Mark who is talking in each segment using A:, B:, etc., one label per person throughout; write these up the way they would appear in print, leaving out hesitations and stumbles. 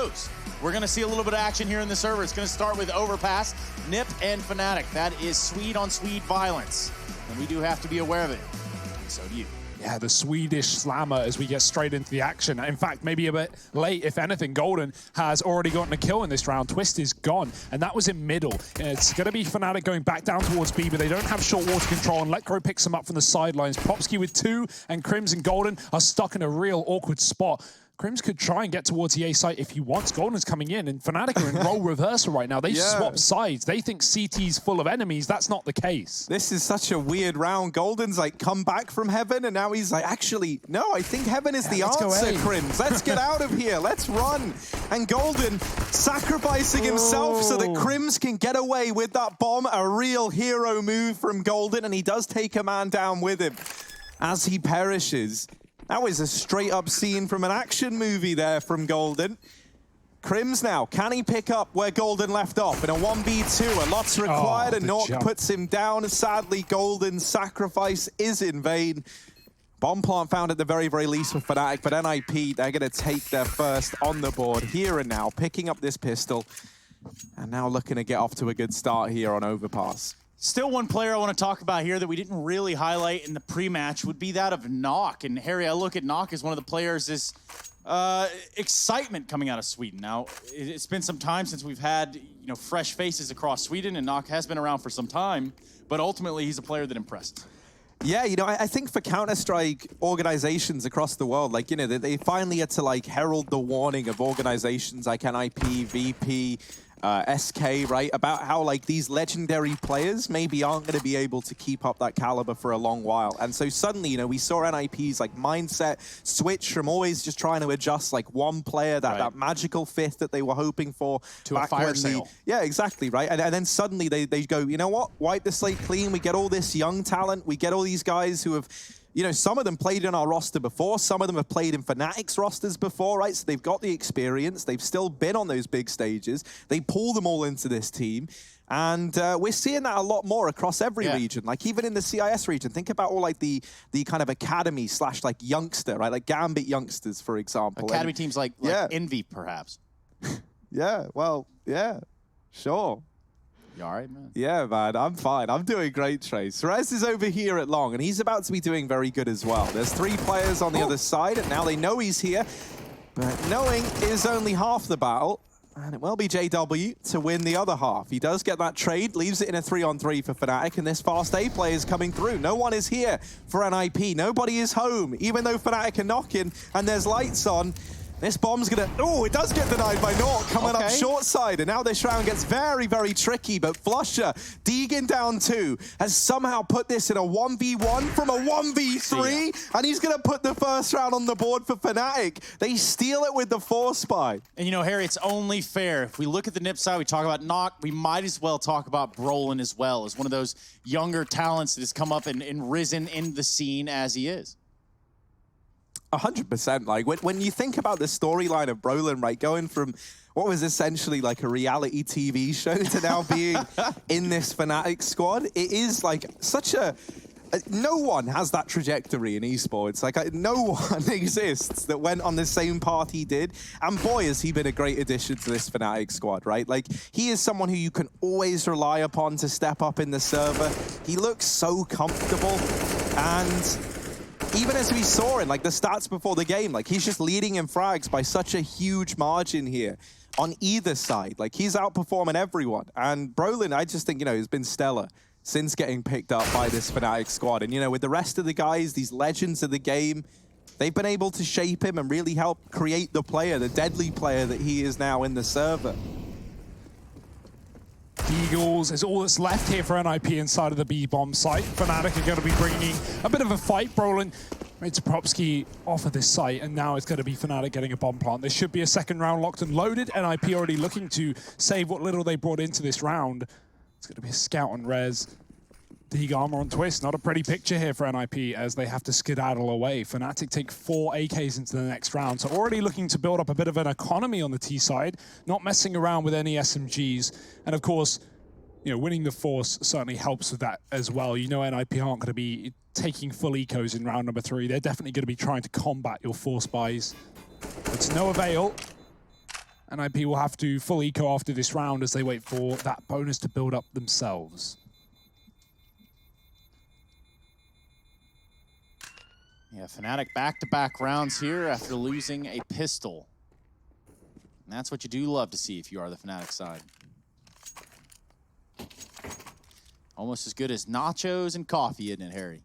A: goes. We're going to see a little bit of action here in the server. It's going to start with Overpass, Nip, and Fnatic. That is Swede-on-Swede violence, and we do have to be aware of it. And so do you.
B: Yeah, the Swedish slammer as we get straight into the action. In fact, maybe a bit late, if anything. Golden has already gotten a kill in this round. Twist is gone, and that was in middle. It's going to be Fnatic going back down towards B, but they don't have short water control, and Letgro picks them up from the sidelines. Popsky with 2, and Crims and Golden are stuck in a real awkward spot. Crims could try and get towards the A site if he wants. Golden's coming in, and Fnatic are in role reversal right now. They swap sides. They think CT's full of enemies. That's not the case.
C: This is such a weird round. Golden's like come back from Heaven, and now he's like, actually, no, I think Heaven is the answer, Crims. Let's get out of here. Let's run. And Golden sacrificing himself so that Crims can get away with that bomb. A real hero move from Golden, and he does take a man down with him as he perishes. That was a straight-up scene from an action movie there from Golden. Crims now, can he pick up where Golden left off? In a 1v2, a lot's required, and Nork puts him down. Sadly, Golden's sacrifice is in vain. Bomb plant found at the very, very least for Fnatic, but NIP, they're going to take their first on the board here and now, picking up this pistol, and now looking to get off to a good start here on Overpass.
A: Still one player I want to talk about here that we didn't really highlight in the pre-match would be that of Nock. And Harry, I look at Nock as one of the players, this excitement coming out of Sweden. Now, it's been some time since we've had fresh faces across Sweden, and Nock has been around for some time, but ultimately he's a player that impressed.
C: Yeah, I think for Counter-Strike organizations across the world, like, they finally had to, like, herald the warning of organizations like NIP, VP, SK, right, about how like these legendary players maybe aren't going to be able to keep up that caliber for a long while. And so suddenly, we saw NIP's like mindset switch from always just trying to adjust like one player, that magical fifth that they were hoping for,
A: to a fire sale.
C: Yeah, exactly, right. And then suddenly they go, you know what, wipe the slate clean. We get all this young talent. We get all these guys who have, some of them played in our roster before. Some of them have played in Fnatic's rosters before, right? So they've got the experience. They've still been on those big stages. They pull them all into this team. And we're seeing that a lot more across every region. Like even in the CIS region, think about all like the kind of academy slash like youngster, right? Like Gambit youngsters, for example.
A: Academy teams like Envy, perhaps.
C: Yeah, well, yeah, sure.
A: You all right, man?
C: Yeah, man, I'm fine. I'm doing great, Trace. Rez is over here at Long, and he's about to be doing very good as well. There's 3 players on the other side, and now they know he's here. But knowing is only half the battle, and it will be JW to win the other half. He does get that trade, leaves it in a 3-on-3 for Fnatic, and this fast A play is coming through. No one is here for NIP. Nobody is home, even though Fnatic are knocking, and there's lights on. This bomb's gonna, it does get denied by Nork coming up short side, and now this round gets very, very tricky, but Flusher, Deegan down 2, has somehow put this in a 1v1 from a 1v3, and he's gonna put the first round on the board for Fnatic. They steal it with the Force Spy.
A: And Harry, it's only fair. If we look at the NIP side, we talk about Nock, we might as well talk about Brolin as well, as one of those younger talents that has come up and risen in the scene as he is.
C: 100%. Like when you think about the storyline of Brolin, right, going from what was essentially like a reality TV show to now being in this Fnatic squad, it is like such a... no one has that trajectory in esports. Like no one exists that went on the same path he did. And boy, has he been a great addition to this Fnatic squad, right? Like he is someone who you can always rely upon to step up in the server. He looks so comfortable, and even as we saw in like the stats before the game, like he's just leading in frags by such a huge margin here on either side. Like he's outperforming everyone. And Brolin, I just think, has been stellar since getting picked up by this Fnatic squad. And, with the rest of the guys, these legends of the game, they've been able to shape him and really help create the player, the deadly player that he is now in the server.
B: Eagles is all that's left here for NIP inside of the B-bomb site. Fnatic are going to be bringing a bit of a fight. Brolin made Popsky off of this site, and now it's going to be Fnatic getting a bomb plant. There should be a second round locked and loaded. NIP already looking to save what little they brought into this round. It's going to be a scout on Rez. Deeg armor on Twist. Not a pretty picture here for NIP as they have to skedaddle away. Fnatic take 4 AKs into the next round, so already looking to build up a bit of an economy on the T side, not messing around with any SMGs. And of course, winning the Force certainly helps with that as well. NIP aren't going to be taking full ecos in round number 3. They're definitely going to be trying to combat your Force buys. It's no avail. NIP will have to full eco after this round as they wait for that bonus to build up themselves.
A: Yeah, Fnatic back-to-back rounds here after losing a pistol. And that's what you do love to see if you are the Fnatic side. Almost as good as nachos and coffee, isn't it, Harry?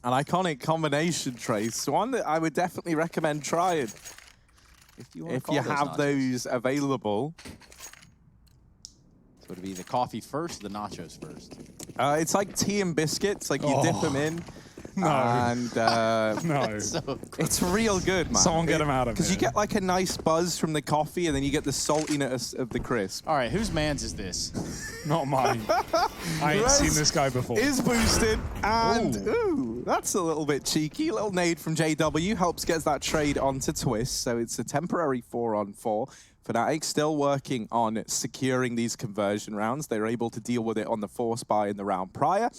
C: An iconic combination, Trace. One that I would definitely recommend trying. If you have those available.
A: So it'd be the coffee first, or the nachos first?
C: It's like tea and biscuits. Like you dip them in.
B: No.
C: And
B: No.
A: So
C: it's real good, man.
B: Someone get him out of here.
C: Because you get like a nice buzz from the coffee, and then you get the saltiness of the crisp.
A: all right, whose man's is this?
B: Not mine. I ain't seen this guy before.
C: Is boosted, and ooh, that's a little bit cheeky. A little nade from JW helps get that trade onto Twist, so it's a temporary 4-on-4. Fnatic still working on securing these conversion rounds. They were able to deal with it on the force buy in the round prior.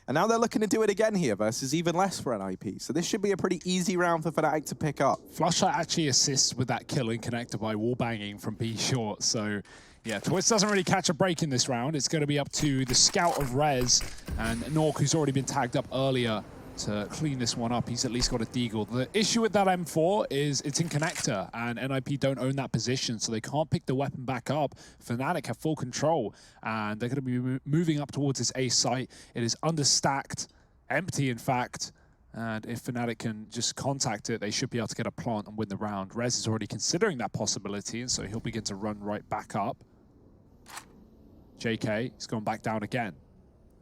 C: And now they're looking to do it again here versus even less for NIP. So this should be a pretty easy round for Fnatic to pick up.
B: Flusher actually assists with that killing connector by wallbanging from B short. So yeah, Twist doesn't really catch a break in this round. It's going to be up to the scout of Rez and Nork, who's already been tagged up earlier, to clean this one up. He's at least got a deagle. The issue with that M4 is it's in connector, and NIP don't own that position, so they can't pick the weapon back up. Fnatic have full control, and they're going to be moving up towards this A site. It is understacked, empty in fact, and if Fnatic can just contact it, they should be able to get a plant and win the round. Rez is already considering that possibility, and so he'll begin to run right back up. JK is going back down again.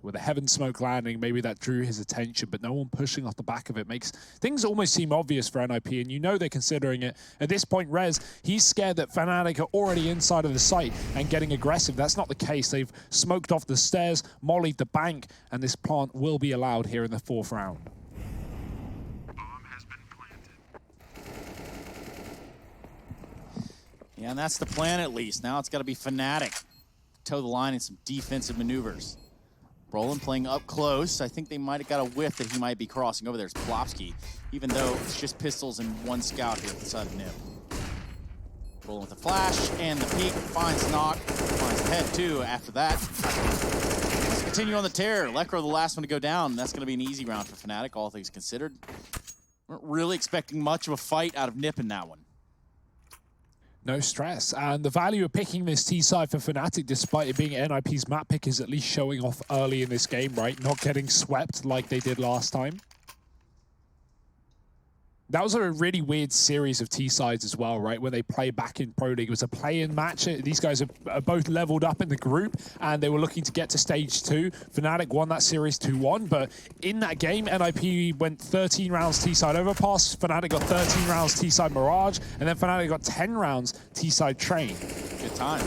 B: With a heaven smoke landing, maybe that drew his attention, but no one pushing off the back of it makes things almost seem obvious for NIP, and you know they're considering it. At this point, Rez, he's scared that Fnatic are already inside of the site and getting aggressive. That's not the case. They've smoked off the stairs, mollied the bank, and this plant will be allowed here in the 4th round.
D: Bomb has been planted.
A: Yeah, and that's the plan at least. Now it's got to be Fnatic. Toe the line in some defensive maneuvers. Brolin playing up close. I think they might have got a whiff that he might be crossing over. There's Plopsky, even though it's just pistols and one scout here at the side of Nip. Brolin with the flash and the peek, finds Knock, finds the head too after that. Let's continue on the tear. Lekro the last one to go down. That's going to be an easy round for Fnatic, all things considered. Weren't really expecting much of a fight out of Nip in that one.
B: No stress, and the value of picking this T side for Fnatic, despite it being NIP's map pick, is at least showing off early in this game, right? Not getting swept like they did last time. That was a really weird series of T-sides as well, right? When they play back in Pro League. It was a play-in match. These guys are both leveled up in the group, and they were looking to get to stage 2. Fnatic won that series 2-1, but in that game, NIP went 13 rounds T-side Overpass, Fnatic got 13 rounds T-side Mirage, and then Fnatic got 10 rounds T-side Train.
A: Good time.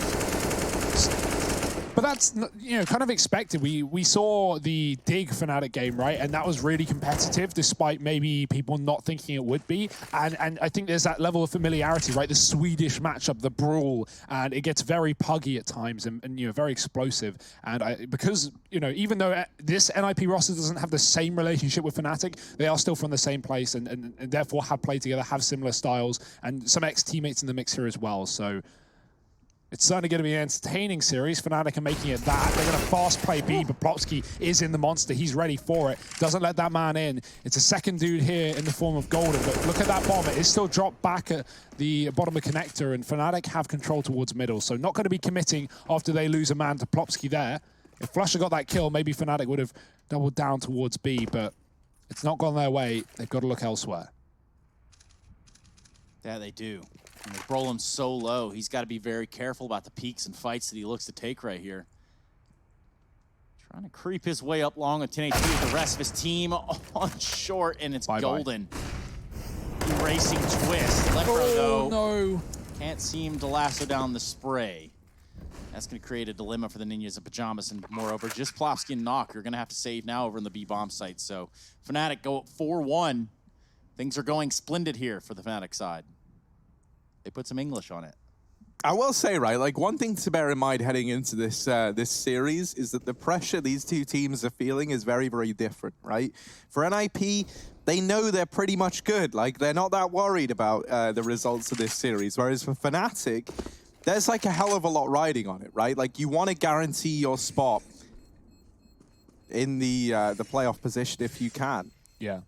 B: But that's, you know, kind of expected. We saw the Dig Fnatic game, right? And that was really competitive, despite maybe people not thinking it would be. And I think there's that level of familiarity, right? The Swedish matchup, the brawl, and it gets very puggy at times and you know, very explosive. And because, you know, even though this NIP roster doesn't have the same relationship with Fnatic, they are still from the same place and therefore have played together, have similar styles, and some ex-teammates in the mix here as well. So it's certainly going to be an entertaining series. Fnatic are making it that. They're going to fast play B, but Plopsky is in the monster. He's ready for it. Doesn't let that man in. It's a second dude here in the form of Golden, but look at that bomb. It is still dropped back at the bottom of connector, and Fnatic have control towards middle, so not going to be committing after they lose a man to Plopsky there. If Flusher got that kill, maybe Fnatic would have doubled down towards B, but it's not gone their way. They've got to look elsewhere.
A: Yeah, they do. And with Brolin so low, he's got to be very careful about the peaks and fights that he looks to take right here. Trying to creep his way up long with 10 HP with the rest of his team on short, and it's Golden. Erasing Twist. Lekro, though,
B: no.
A: can't seem to lasso down the spray. That's going to create a dilemma for the Ninjas of Pyjamas, and moreover, just Plopsky and Knock. You're going to have to save now over in the B-bomb site. So Fnatic go up 4-1. Things are going splendid here for the Fnatic side. They put some English on it.
C: I will say, right, like one thing to bear in mind heading into this this series is that the pressure these two teams are feeling is very, very different, right? For NIP, they know they're pretty much good. Like, they're not that worried about the results of this series. Whereas for Fnatic, there's like a hell of a lot riding on it, right? Like, you want to guarantee your spot in the playoff position if you can.
B: Yeah.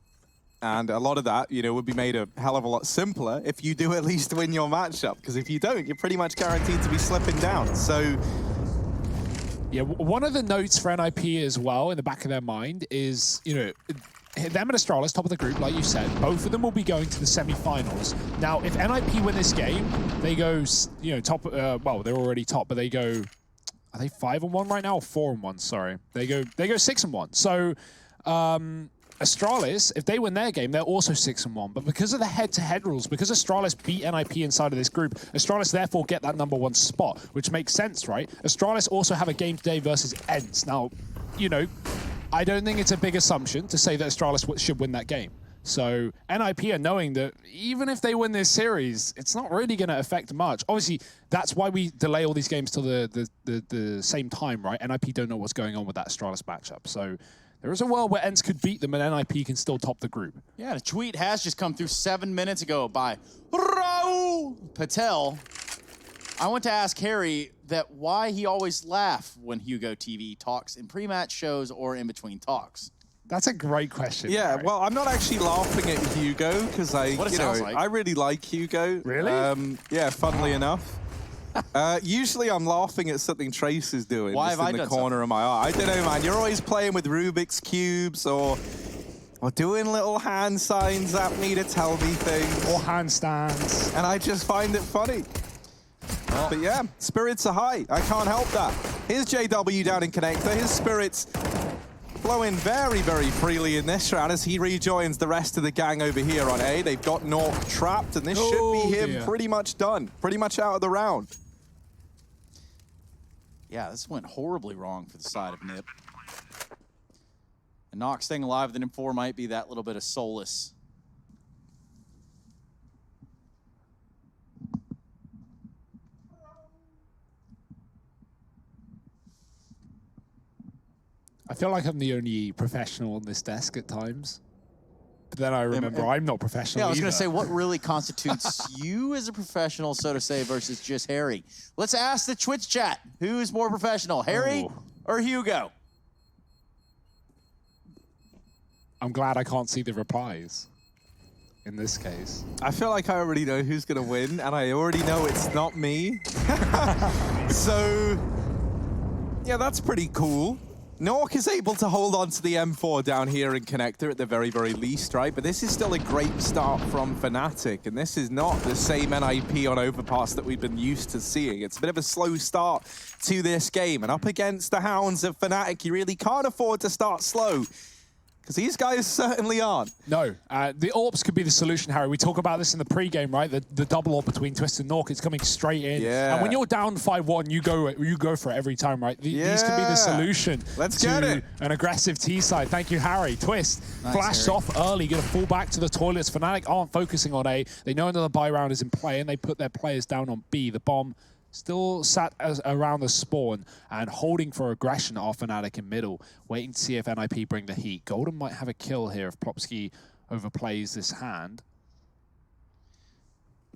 C: And a lot of that, you know, would be made a hell of a lot simpler if you do at least win your matchup. Because if you don't, you're pretty much guaranteed to be slipping down. So,
B: yeah, one of the notes for NIP as well in the back of their mind is, you know, them and Astralis, top of the group, like you said, both of them will be going to the semi-finals. Now, if NIP win this game, they go, you know, top, well, they're already top, but they go, are they 5-1 right now? Or 4-1, sorry. They go 6-1. So, Astralis, if they win their game, they're also 6-1. But because of the head-to-head rules, because Astralis beat NIP inside of this group, Astralis therefore get that #1 spot, which makes sense, right? Astralis also have a game today versus ENCE. Now, you know, I don't think it's a big assumption to say that Astralis should win that game. So NIP are knowing that even if they win this series, it's not really going to affect much. Obviously, that's why we delay all these games till the same time, right? NIP don't know what's going on with that Astralis matchup. So there is a world where ENCE could beat them and NIP can still top the group.
A: Yeah, a tweet has just come through 7 minutes ago by Raul Patel. I want to ask Harry that why he always laughs when Hugo TV talks in pre-match shows or in between talks.
B: That's a great question.
C: yeah,
B: Harry.
C: well, I'm not actually laughing at Hugo because
A: What it sounds like.
C: I really like Hugo.
B: Really?
C: Yeah, funnily enough. Usually I'm laughing at something Trace is doing
A: Why
C: just
A: have I
C: in the
A: done
C: corner of my eye. I don't know, man. You're always playing with Rubik's Cubes or doing little hand signs at me to tell me things.
B: Or handstands.
C: And I just find it funny. But yeah, spirits are high. I can't help that. Here's JW down in Connector. His spirits flowing very, very freely in this round as he rejoins the rest of the gang over here on A. They've got Nork trapped, and this should be him
B: dear.
C: pretty much done. Pretty much out of the round.
A: Yeah, this went horribly wrong for the side of Nip. And Nox staying alive with an M4 might be that little bit of solace.
B: I feel like I'm the only professional on this desk at times. But then I remember I'm not professional
A: Yeah, I was going
B: either.
A: to say, what really constitutes you as a professional, so to say, versus just Harry? Let's ask the Twitch chat. Who's more professional, Harry or Hugo?
B: I'm glad I can't see the replies in this case.
C: I feel like I already know who's going to win, and I already know it's not me. So, yeah, that's pretty cool. Nork is able to hold on to the M4 down here in Connector at the very, very least, right? But this is still a great start from Fnatic, and this is not the same NIP on Overpass that we've been used to seeing. It's a bit of a slow start to this game, and up against the Hounds of Fnatic, you really can't afford to start slow, because these guys certainly aren't.
B: No, the AWPs could be the solution, Harry. We talk about this in the pre-game, right? The double AWP between Twist and Nork is coming straight in.
C: Yeah.
B: And when you're down 5-1, you go for it every time, right? These could be the solution
C: Let's
B: to
C: get it.
B: an aggressive T side. Thank you, Harry. Twist flashed
A: Harry.
B: off early, going to fall back to the toilets. Fnatic aren't focusing on A. They know another buy round is in play, and they put their players down on B. The bomb still sat around the spawn and holding for aggression off Fnatic in middle, waiting to see if NIP bring the heat. Golden might have a kill here if Plopsky overplays this hand.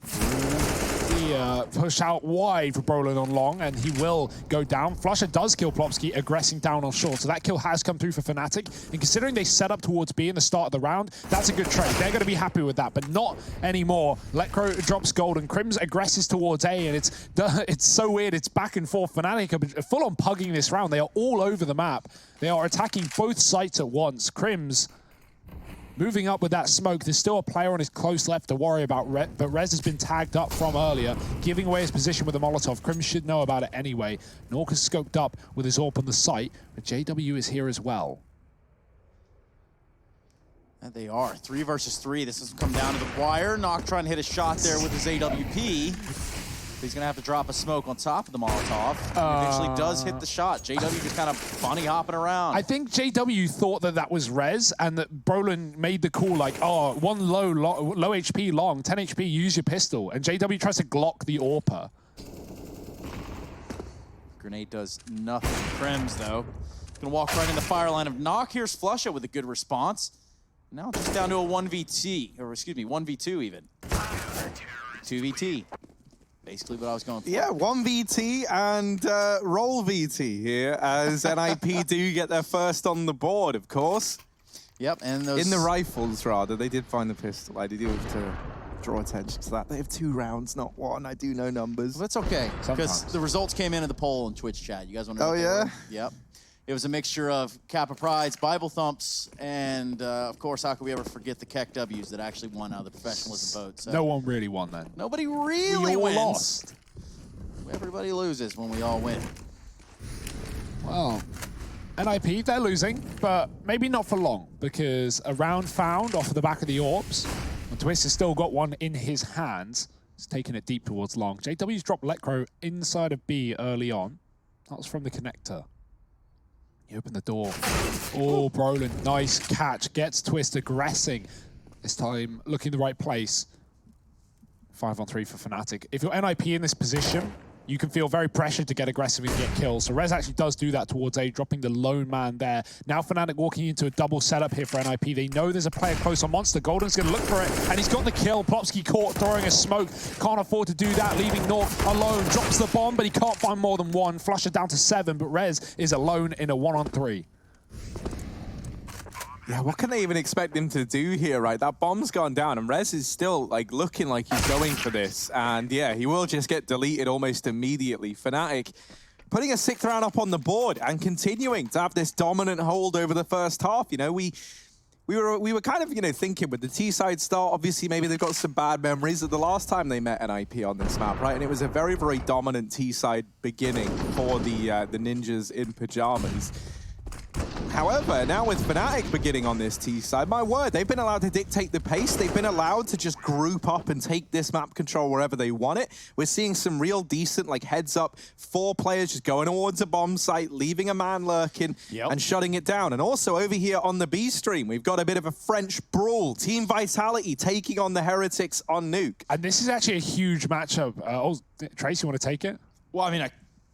B: The push out wide for Brolin on long, and he will go down. Flusher does kill Plopsky, aggressing down on short. So that kill has come through for Fnatic. And considering they set up towards B in the start of the round, that's a good trade. They're going to be happy with that, but not anymore. Letcro drops Golden. Crims aggresses towards A, and it's so weird. It's back and forth. Fnatic are full on pugging this round. They are all over the map. They are attacking both sites at once. Crims moving up with that smoke. There's still a player on his close left to worry about, but Rez has been tagged up from earlier, giving away his position with the Molotov. Crims should know about it anyway. Nork is scoped up with his AWP on the site, but JW is here as well.
A: And they are. 3 versus 3. This has come down to the wire. Nock trying to hit a shot there with his AWP. He's going to have to drop a smoke on top of the Molotov. Eventually does hit the shot. JW just kind of bunny hopping around.
B: I think JW thought that that was Rez, and that Brolin made the call like, oh, one low HP long, 10 HP, use your pistol. And JW tries to Glock the AWPer.
A: Grenade does nothing. Crims, though, gonna walk right in the fire line of Nock. Here's Flusha with a good response. Now just down to a 1v2, or excuse me, 1v2 even. 2v2. Basically what I was going for.
C: Yeah, 1VT and roll VT here as NIP do get their first on the board, of course.
A: Yep, and those...
C: In the rifles, rather. They did find the pistol. I do have to draw attention to that. They have 2 rounds, not 1. I do know numbers.
A: Well, that's okay, because the results came in the poll in Twitch chat. You guys want to know?
C: Oh, yeah?
A: Yep. It was a mixture of Kappa Prides, Bible Thumps, and of course, how could we ever forget the Keck W's that actually won out of the professionalism vote? So
B: No one really won then.
A: nobody really
B: We all
A: wins.
B: lost.
A: Everybody loses when we all win.
B: Well, NIP, they're losing, but maybe not for long, because a round found off of the back of the orbs. And Twist has still got one in his hands. He's taking it deep towards long. JW's dropped Lecro inside of B early on. That was from the connector. He opened the door. Oh, Brolin, nice catch. Gets Twist aggressing. This time, looking the right place. 5-on-3 for Fnatic. If you're NIP in this position, you can feel very pressured to get aggressive and get kills. So Rez actually does do that towards A, dropping the lone man there. Now Fnatic walking into a double setup here for NIP. They know there's a player close on Monster. Golden's going to look for it, and he's got the kill. Plopsky caught throwing a smoke. Can't afford to do that, leaving North alone. Drops the bomb, but he can't find more than one. Flusher down to 7, but Rez is alone in a 1-on-3.
C: Yeah, what can they even expect him to do here, right? That bomb's gone down, and Rez is still like looking like he's going for this. And yeah, he will just get deleted almost immediately. Fnatic putting a 6th round up on the board and continuing to have this dominant hold over the first half. You know, we were kind of, you know, thinking with the T-side start, obviously maybe they've got some bad memories of the last time they met NIP on this map, right? And it was a very, very dominant T-side beginning for the Ninjas in Pyjamas. However, now with Fnatic beginning on this T-side, my word, they've been allowed to dictate the pace. They've been allowed to just group up and take this map control wherever they want it. We're seeing some real decent, like, heads-up 4 players just going towards a bomb site, leaving a man lurking, and shutting it down. And also over here on the B stream, we've got a bit of a French brawl. Team Vitality taking on the Heretics on Nuke.
B: And this is actually a huge matchup. Trace, you want to take it?
A: Well, I mean, I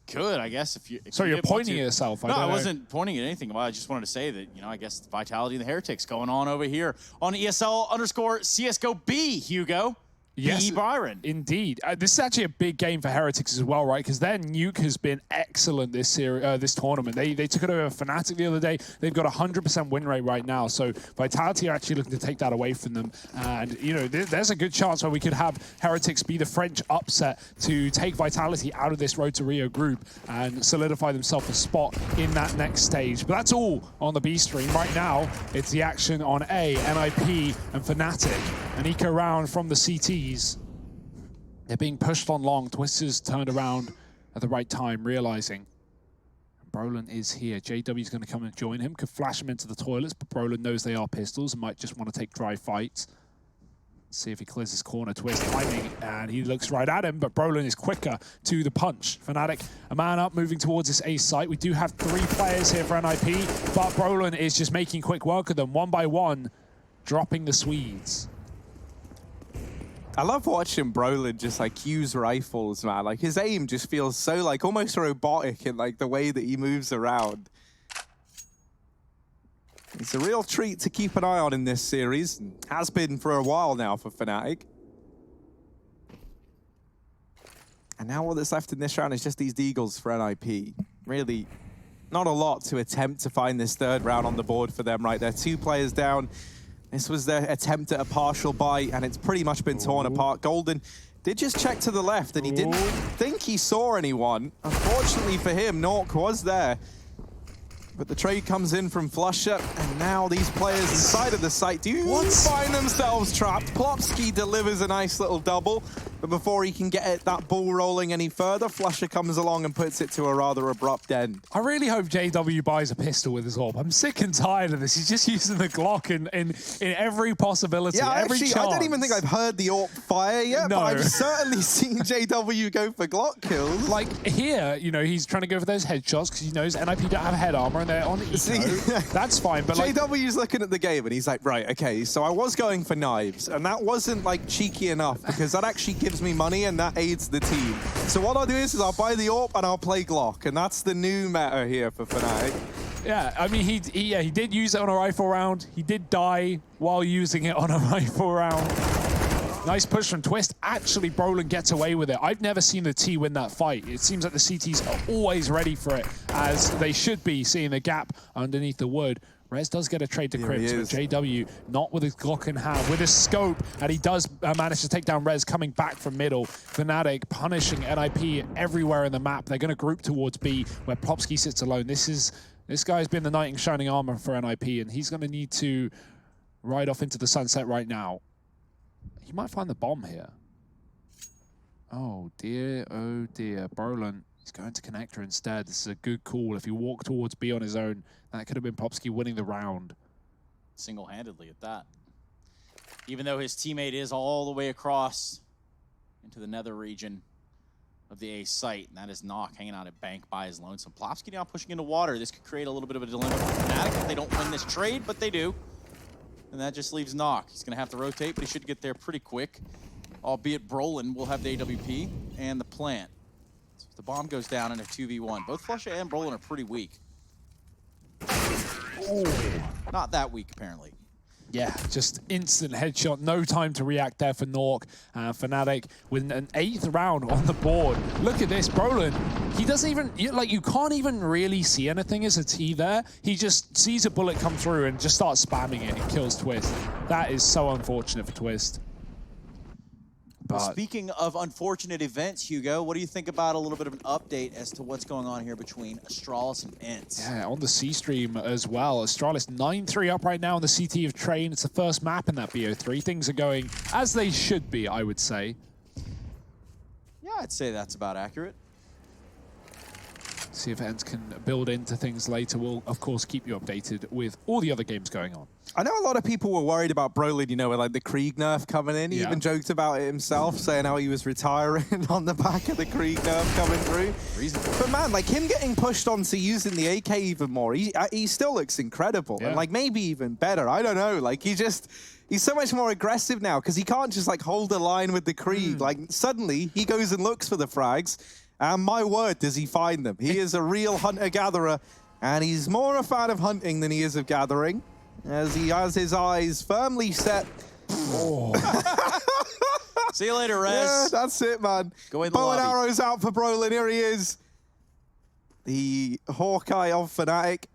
A: could, I guess, if you...
B: So you're pointing at yourself.
A: No, I wasn't pointing at anything. Well, I just wanted to say that, you know, I guess Vitality and the Heretics going on over here on ESL_CSGO B, Hugo.
B: Yes,
A: B. Byron.
B: Indeed. This is actually a big game for Heretics as well, right? Because their nuke has been excellent this this tournament. They took it over Fnatic the other day. They've got a 100% win rate right now. So Vitality are actually looking to take that away from them. And, you know, there's a good chance where we could have Heretics be the French upset to take Vitality out of this Road to Rio group and solidify themselves a spot in that next stage. But that's all on the B stream. Right now, it's the action on A, NIP and Fnatic. An eco round from the CT. They're being pushed on long. Twister's turned around at the right time, realizing Brolin is here. JW's going to come and join him. Could flash him into the toilets, but Brolin knows they are pistols and might just want to take dry fights. See if he clears his corner. Twist timing, and he looks right at him, but Brolin is quicker to the punch. Fnatic, a man up, moving towards this A site. We do have 3 players here for NIP, but Brolin is just making quick work of them, one by one, dropping the Swedes.
C: I love watching Brolin just like use rifles, man. Like his aim just feels so like almost robotic in like the way that he moves around. It's a real treat to keep an eye on in this series, and has been for a while now for Fnatic. And now all that's left in this round is just these deagles for NIP. Really not a lot to attempt to find this 3rd round on the board for them right there. 2 players down. This was their attempt at a partial buy, and it's pretty much been torn apart. Golden did just check to the left, and he didn't think he saw anyone. Unfortunately for him, Nork was there. But the trade comes in from Flusher, and now these players inside of the site do find themselves trapped. Plopsky delivers a nice little double, but before he can get that ball rolling any further, Flusher comes along and puts it to a rather abrupt end.
B: I really hope JW buys a pistol with his AWP. I'm sick and tired of this. He's just using the Glock in every possibility, every chance.
C: I don't even think I've heard the AWP fire yet,
B: No.
C: but I've certainly seen JW go for Glock kills.
B: Like here, you know, he's trying to go for those headshots because he knows NIP don't have head armor and they're on eco. That's fine, but like...
C: JW's looking at the game and he's like, right, okay, so I was going for knives, and that wasn't like cheeky enough because that actually gives me money and that aids the team. So what I'll do is I'll buy the AWP and I'll play Glock, and that's the new meta here for Fnatic.
B: Yeah, I mean, he did use it on a rifle round. He did die while using it on a rifle round. Nice push from Twist. Actually, Brolin gets away with it. I've never seen the T win that fight. It seems like the CTs are always ready for it, as they should be, seeing the gap underneath the wood. Rez does get a trade to Crypt, but JW not with his Glock in hand, with his scope, and he does manage to take down Rez coming back from middle. Fnatic punishing NIP everywhere in the map. They're going to group towards B, where Plopsky sits alone. This guy's been the knight in shining armor for NIP, and he's going to need to ride off into the sunset right now. He might find the bomb here. Oh dear, Brolin. He's going to connector instead. This is a good call. If he walked towards B on his own, that could have been Plopsky winning the round.
A: Single-handedly at that. Even though his teammate is all the way across into the nether region of the A site, and that is Knock hanging out at bank by his lonesome. Plopsky now pushing into water. This could create a little bit of a dilemma for Fnatic if they don't win this trade, but they do. And that just leaves Knock. He's going to have to rotate, but he should get there pretty quick. Albeit Brolin will have the AWP and the plant. So if the bomb goes down in a 2v1, both Flusha and Brolin are pretty weak.
B: Oh.
A: Not that weak, apparently.
B: Yeah, just instant headshot. No time to react there for Nork. Fnatic with an 8th round on the board. Look at this, Brolin. He doesn't even, you can't even really see anything as a T there. He just sees a bullet come through and just starts spamming it and kills Twist. That is so unfortunate for Twist.
A: Well, speaking of unfortunate events, Hugo, what do you think about a little bit of an update as to what's going on here between Astralis and Ents?
B: Yeah, on the C stream as well. Astralis 9-3 up right now on the CT of Train. It's the first map in that BO3. Things are going as they should be, I would say.
A: Yeah, I'd say that's about accurate.
B: See if Ents can build into things later. We'll, of course, keep you updated with all the other games going on.
C: I know a lot of people were worried about Brolin, you know, with like the Krieg nerf coming in. He even joked about it himself, saying how he was retiring on the back of the Krieg nerf coming through. But man, like him getting pushed onto using the AK even more, he still looks incredible. And like maybe even better, I don't know. Like he's so much more aggressive now because he can't just like hold a line with the Krieg. Like suddenly he goes and looks for the frags. And my word, does he find them. He is a real hunter-gatherer, and he's more a fan of hunting than he is of gathering, as he has his eyes firmly set. Oh.
A: See you later, Rez.
C: Yeah, that's it, man.
A: Go in the
C: Bow and
A: lobby.
C: arrows out for Brolin. Here he is. The Hawkeye of Fnatic.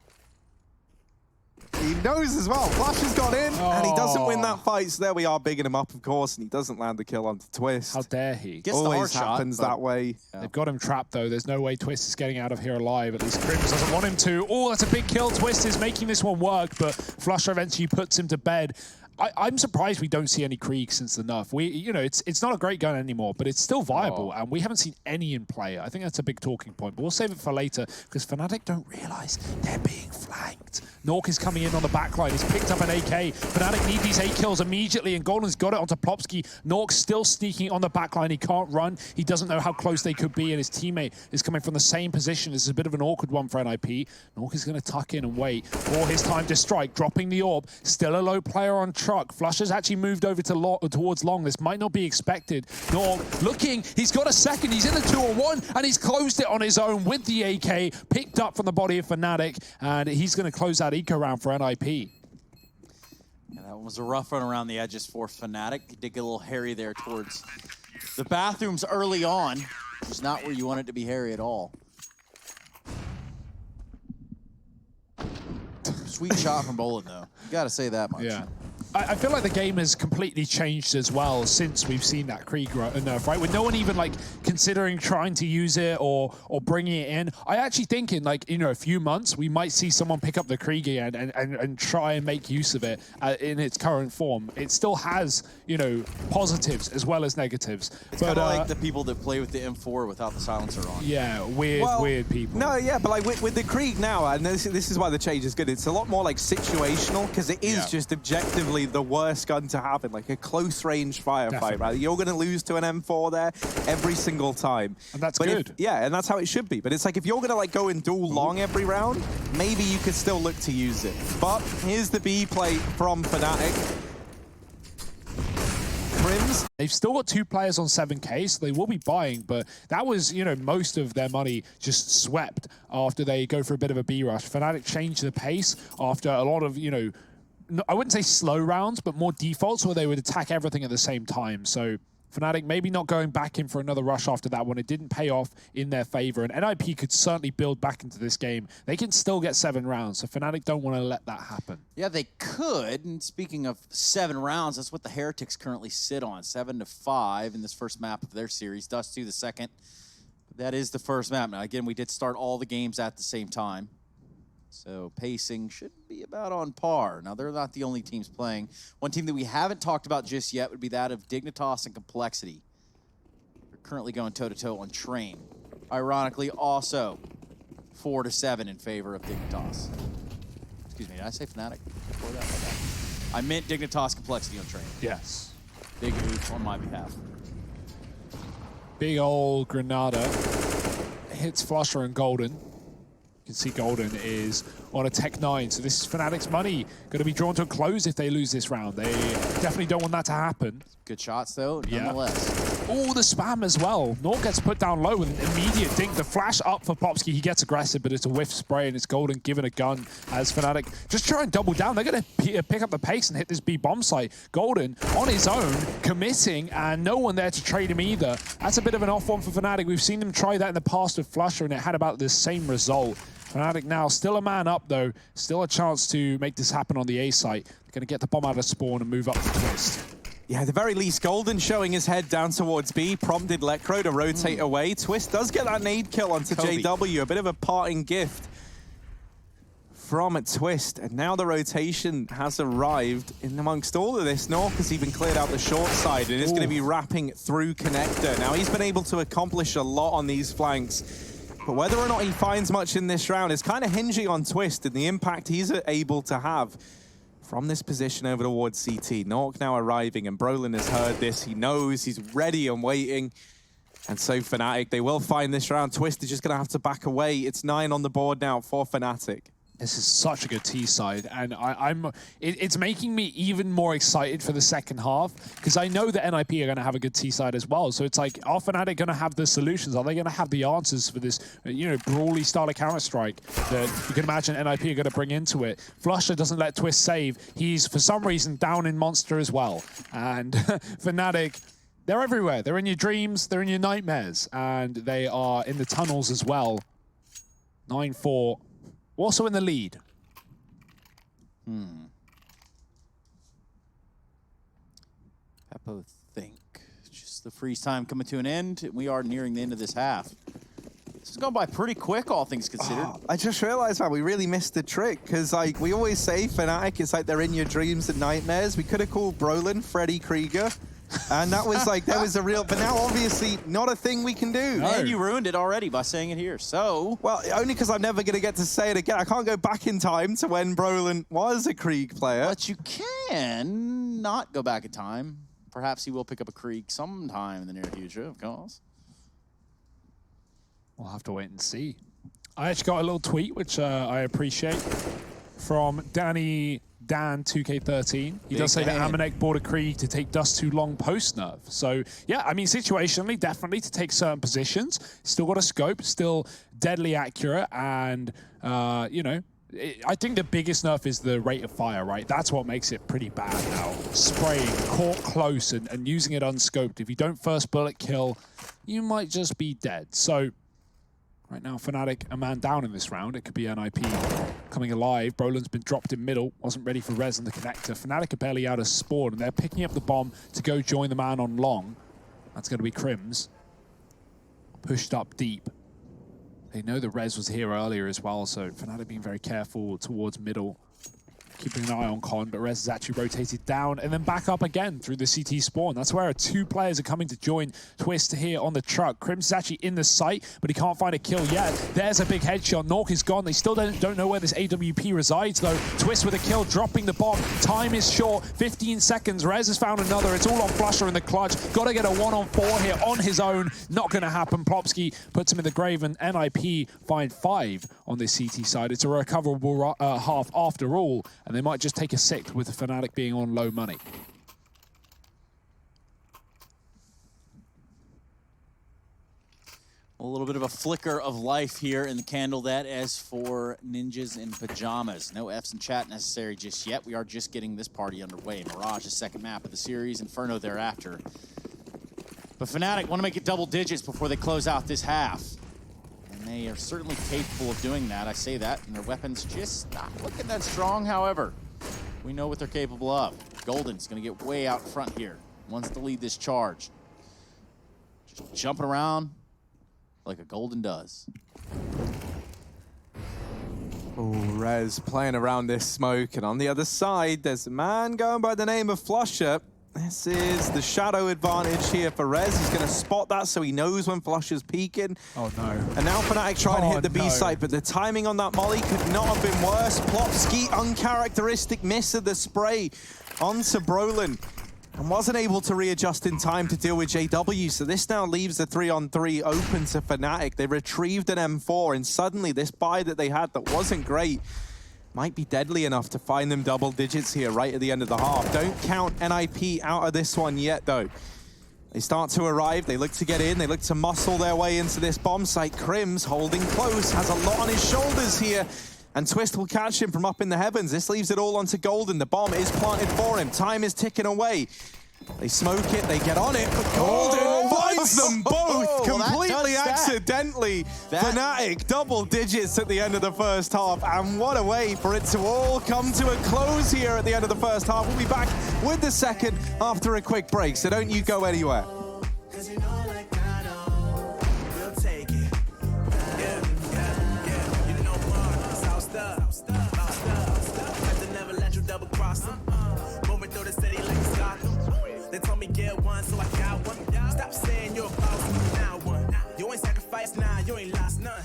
C: He knows as well. Flash has got in, and he doesn't win that fight. So there we are, bigging him up, of course, and he doesn't land the kill onto Twist.
B: How dare he?
A: Gets the
C: Always
A: hard
C: happens
A: shot,
C: that way.
B: Yeah. They've got him trapped, though. There's no way Twist is getting out of here alive. At least Crims doesn't want him to. Oh, that's a big kill. Twist is making this one work, but Flusha eventually puts him to bed. I'm surprised we don't see any Krieg since the nerf. It's not a great gun anymore, but it's still viable, and we haven't seen any in play. I think that's a big talking point, but we'll save it for later, because Fnatic don't realize they're being flanked. Nork is coming in on the backline. He's picked up an AK. Fnatic need these 8 kills immediately, and Golden's got it onto Plopsky. Nork's still sneaking on the backline. He can't run. He doesn't know how close they could be, and his teammate is coming from the same position. This is a bit of an awkward one for NIP. Nork is going to tuck in and wait for his time to strike, dropping the orb. Still a low player on truck. Flush has actually moved over to towards long. This might not be expected. Nork looking. He's got a second. He's in the 2-on-1, and he's closed it on his own with the AK, picked up from the body of Fnatic, and he's going to close that eco round for NIP.
A: Yeah, that one was a rough run around the edges for Fnatic. He did get a little hairy there towards the bathrooms early on, which is not where you want it to be hairy at all. Sweet shot from Bolin, though. You got to say that much.
B: Yeah. I feel like the game has completely changed as well since we've seen that Krieg nerf, right? With no one even like considering trying to use it or bringing it in. I actually think in like, a few months, we might see someone pick up the Krieg again and try and make use of it in its current form. It still has, positives as well as negatives.
A: It's kind of like the people that play with the M4 without the silencer on.
B: Yeah, weird people.
C: No, yeah, but like with the Krieg now, and this is why the change is good. It's a lot more like situational, because it is just objectively the worst gun to have in like a close range firefight, right? You're going to lose to an M4 there every single time.
B: And that's good.
C: And that's how it should be. But it's like if you're going to like go and duel long every round, maybe you could still look to use it. But here's the B play from Fnatic. Crims.
B: They've still got 2 players on 7K, so they will be buying, but that was, you know, most of their money just swept after they go for a bit of a B rush. Fnatic changed the pace after a lot of, you know, I wouldn't say slow rounds, but more defaults where they would attack everything at the same time. So Fnatic maybe not going back in for another rush after that one. It didn't pay off in their favor, and NIP could certainly build back into this game. They can still get 7 rounds, so Fnatic don't want to let that happen.
A: Yeah, they could. And speaking of 7 rounds, that's what the Heretics currently sit on, 7-5 in this first map of their series. Dust 2 the second. That is the first map. Now, again, we did start all the games at the same time. So pacing should be about on par. Now, they're not the only teams playing. One team that we haven't talked about just yet would be that of Dignitas and Complexity. They're currently going toe-to-toe on Train. Ironically, also 4-7 in favor of Dignitas. Excuse me, did I say Fnatic before that? I meant Dignitas Complexity on Train.
B: Yes.
A: Big oof on my behalf.
B: Big old Granada hits Flusher and Golden. You can see Golden is on a Tech 9, so this is Fnatic's money. Going to be drawn to a close if they lose this round. They definitely don't want that to happen.
A: Good shots, though,
B: Yeah.
A: nonetheless.
B: Oh, the spam as well. Nort gets put down low with an immediate dink. The flash up for Popsky. He gets aggressive, but it's a whiff spray, and it's Golden given a gun as Fnatic just try and double down. They're going to pick up the pace and hit this B bomb site. Golden on his own, committing, and no one there to trade him either. That's a bit of an off one for Fnatic. We've seen them try that in the past with Flusher, and it had about the same result. Fnatic now still a man up, though. Still a chance to make this happen on the A site. They're going to get the bomb out of spawn and move up the twist.
C: Yeah, at the very least, Golden showing his head down towards B, prompted Lecro to rotate away. Twist does get that nade kill onto
A: Kobe.
C: JW, a bit of a parting gift from Twist. And now the rotation has arrived in amongst all of this. North has even cleared out the short side and is going to be wrapping through Connector. Now, he's been able to accomplish a lot on these flanks. But whether or not he finds much in this round is kind of hinging on Twist and the impact he's able to have from this position over towards CT. Nork now arriving, and Brolin has heard this. He knows, he's ready and waiting. And so Fnatic, they will find this round. Twist is just going to have to back away. It's 9 on the board now for Fnatic.
B: This is such a good T side, and it's making me even more excited for the second half, because I know that NIP are going to have a good T side as well. So it's like, are Fnatic going to have the solutions? Are they going to have the answers for this, you know, brawly style of Counter-Strike that you can imagine NIP are going to bring into it? Flusher doesn't let Twist save. He's, for some reason, down in Monster as well. And Fnatic, they're everywhere. They're in your dreams, they're in your nightmares, and they are in the tunnels as well. 9-4. Also in the lead.
A: Peppo think. Just the freeze time coming to an end. We are nearing the end of this half. This has gone by pretty quick, all things considered.
C: I just realized, man, we really missed the trick, because like we always say Fnatic, it's like they're in your dreams and nightmares. We could have called Brolin Freddy Krieger, and that was like, that was a real, but now obviously not a thing we can do.
A: And you ruined it already by saying it here, so...
C: Well, only because I'm never going to get to say it again. I can't go back in time to when Brolin was a Krieg player.
A: But you can not go back in time. Perhaps he will pick up a Krieg sometime in the near future, of course.
B: We'll have to wait and see. I actually got a little tweet, which I appreciate, from Danny Dan 2K13. He does say that Amanek bought a Krieg to take Dust 2 long post-nerf. So, yeah, I mean, situationally, definitely to take certain positions. Still got a scope, still deadly accurate, and, you know, I think the biggest nerf is the rate of fire, right? That's what makes it pretty bad now. Spraying, caught close, and using it unscoped. If you don't first bullet kill, you might just be dead. So, right now, Fnatic a man down in this round. It could be NIP coming alive. Brolin's been dropped in middle, wasn't ready for res on the connector. Fnatic are barely out of spawn, and they're picking up the bomb to go join the man on long. That's going to be Crims. Pushed up deep. They know the res was here earlier as well, so Fnatic being very careful towards middle. Keeping an eye on Con, but Rez is actually rotated down and then back up again through the CT spawn. That's where 2 players are coming to join Twist here on the truck. Crims is actually in the site, but he can't find a kill yet. There's a big headshot. Nork is gone. They still don't know where this AWP resides, though. Twist with a kill, dropping the bomb. Time is short. 15 seconds. Rez has found another. It's all on Flusher in the clutch. Got to get a 1-on-4 here on his own. Not going to happen. Plopsky puts him in the grave, and NIP find 5 on this CT side. It's a recoverable half after all, and they might just take a 6 with the Fnatic being on low money.
A: A little bit of a flicker of life here in the candle. That as for Ninjas in Pajamas. No Fs in chat necessary just yet. We are just getting this party underway. Mirage, the second map of the series. Inferno thereafter. But Fnatic want to make it double digits before they close out this half. And they are certainly capable of doing that. I say that, and their weapons just not looking that strong. However, we know what they're capable of. Golden's going to get way out front here. Wants to lead this charge. Just jumping around like a Golden does.
C: Oh, Rez playing around this smoke, and on the other side, there's a man going by the name of Flusher. This is the shadow advantage here for Rez. He's going to spot that so he knows when Flusher's peeking.
B: Oh, no.
C: And now Fnatic try and hit the B site, but the timing on that molly could not have been worse. Plopsky, uncharacteristic miss of the spray onto Brolin. And wasn't able to readjust in time to deal with JW, so this now leaves the 3-on-3 open to Fnatic. They retrieved an M4, and suddenly this buy that they had that wasn't great might be deadly enough to find them double digits here right at the end of the half. Don't count NIP out of this one yet, though. They start to arrive, they look to get in, they look to muscle their way into this bomb site. Crims holding close, has a lot on his shoulders here. And Twist will catch him from up in the heavens. This leaves it all onto Golden. The bomb is planted for him. Time is ticking away. They smoke it, they get on it, but Golden finds them both completely accidentally. Fnatic double digits at the end of the first half, and what a way for it to all come to a close here at the end of the first half. We'll be back with the second after a quick break, so don't you go anywhere.
E: They told me get one, so I got one. Stop saying you're a boss, now one. You ain't sacrificed, nah, you ain't lost none.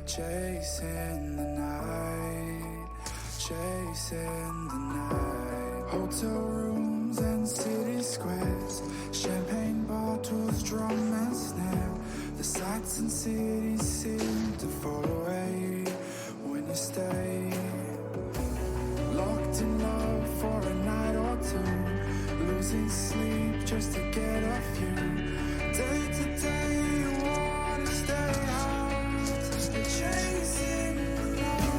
F: Chasing the night, chasing the night. Hotel rooms and city squares, champagne bottles, drum and snare. The sights and cities seem to fall away when you stay. Locked in love for a night or two, losing sleep just to get off you. Day to day you wanna stay out. Chasing the light,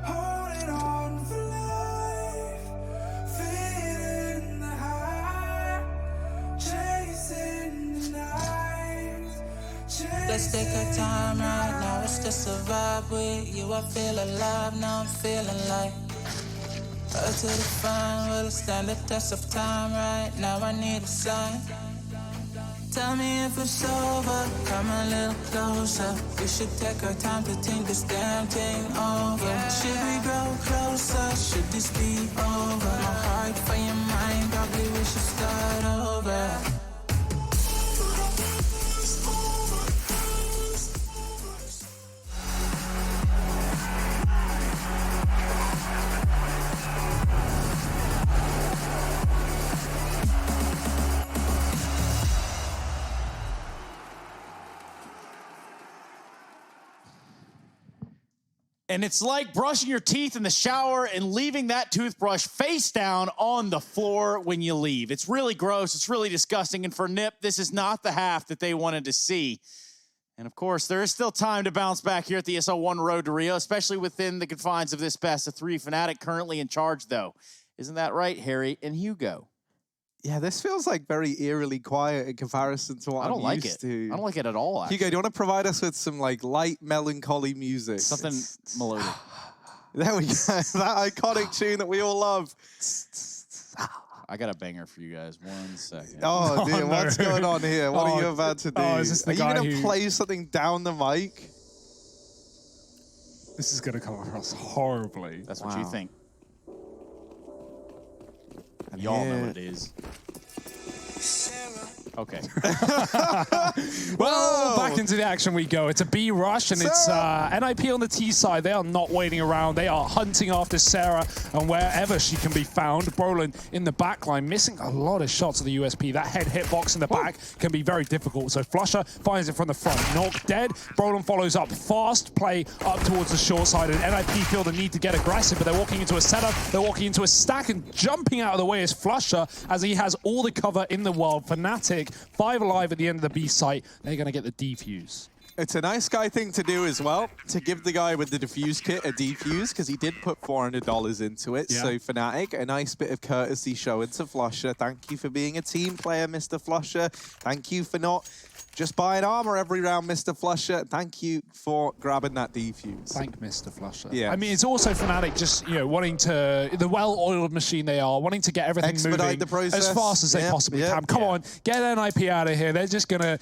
F: holding on for life, feeling alive. Chasing the light, chasing the light, chasing the light, chasing the light.
G: Let's take our time right now, it's just a vibe with you. I feel alive, now I'm feeling like earth to the fine, will it stand the test of time right now? I need a sign. Tell me if it's over, come a little closer. We should take our time to think this damn thing over. Should we grow closer, should this be over? My heart for your mind, probably we should start over.
A: And it's like brushing your teeth in the shower and leaving that toothbrush face down on the floor when you leave. It's really gross. It's really disgusting. And for Nip, this is not the half that they wanted to see. And of course, there is still time to bounce back here at the SL1 Road to Rio, especially within the confines of this best of 3. Fnatic currently in charge, though. Isn't that right, Harry and Hugo?
C: Yeah, this feels like very eerily quiet in comparison to what I'm used to.
A: I don't like it at all, actually.
C: Hugo, do you want to provide us with some like light melancholy music?
A: Something melodic.
C: There we go. That iconic tune that we all love.
A: I got a banger for you guys. 1 second.
C: Oh, dear.
B: no.
C: What's going on here? What are you about to do?
B: Is this the
C: are you
B: guy
C: going to
B: who-
C: play something down the mic?
B: This is going to come across horribly.
A: That's what you
C: Wow.
A: think. And y'all know
C: Yeah.
A: what it is. Okay.
B: Well, back into the action we go. It's a B rush, and it's NIP on the T side. They are not waiting around. They are hunting after Sarah, and wherever she can be found. Brolin in the back line, missing a lot of shots of the USP. That head hitbox in the back can be very difficult. So Flusher finds it from the front. Knock dead. Brolin follows up. Fast play up towards the short side, and NIP feel the need to get aggressive, but they're walking into a setup. They're walking into a stack, and jumping out of the way is Flusher, as he has all the cover in the world. Fnatic 5 alive at the end of the B site. They're going to get the defuse.
C: It's a nice guy thing to do as well, to give the guy with the defuse kit a defuse, because he did put $400 into it.
B: Yeah.
C: So Fnatic, a nice bit of courtesy showing to Flusher. Thank you for being a team player, Mr. Flusher. Thank you for not just buying armor every round, Mr. Flusher. Thank you for grabbing that defuse.
B: Thank Mr. Flusher.
C: Yeah.
B: I mean, it's also Fnatic just, wanting to, the well-oiled machine they are, wanting to get everything
C: Expedite
B: moving
C: the process.
B: as fast as they
C: Yep,
B: possibly
C: yep.
B: can. Come on, get NIP out of here. They're just going to,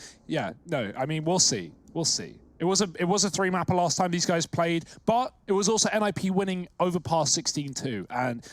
B: I mean, we'll see. We'll see. It was a 3-mapper last time these guys played, but it was also NIP winning Overpass 16-2. And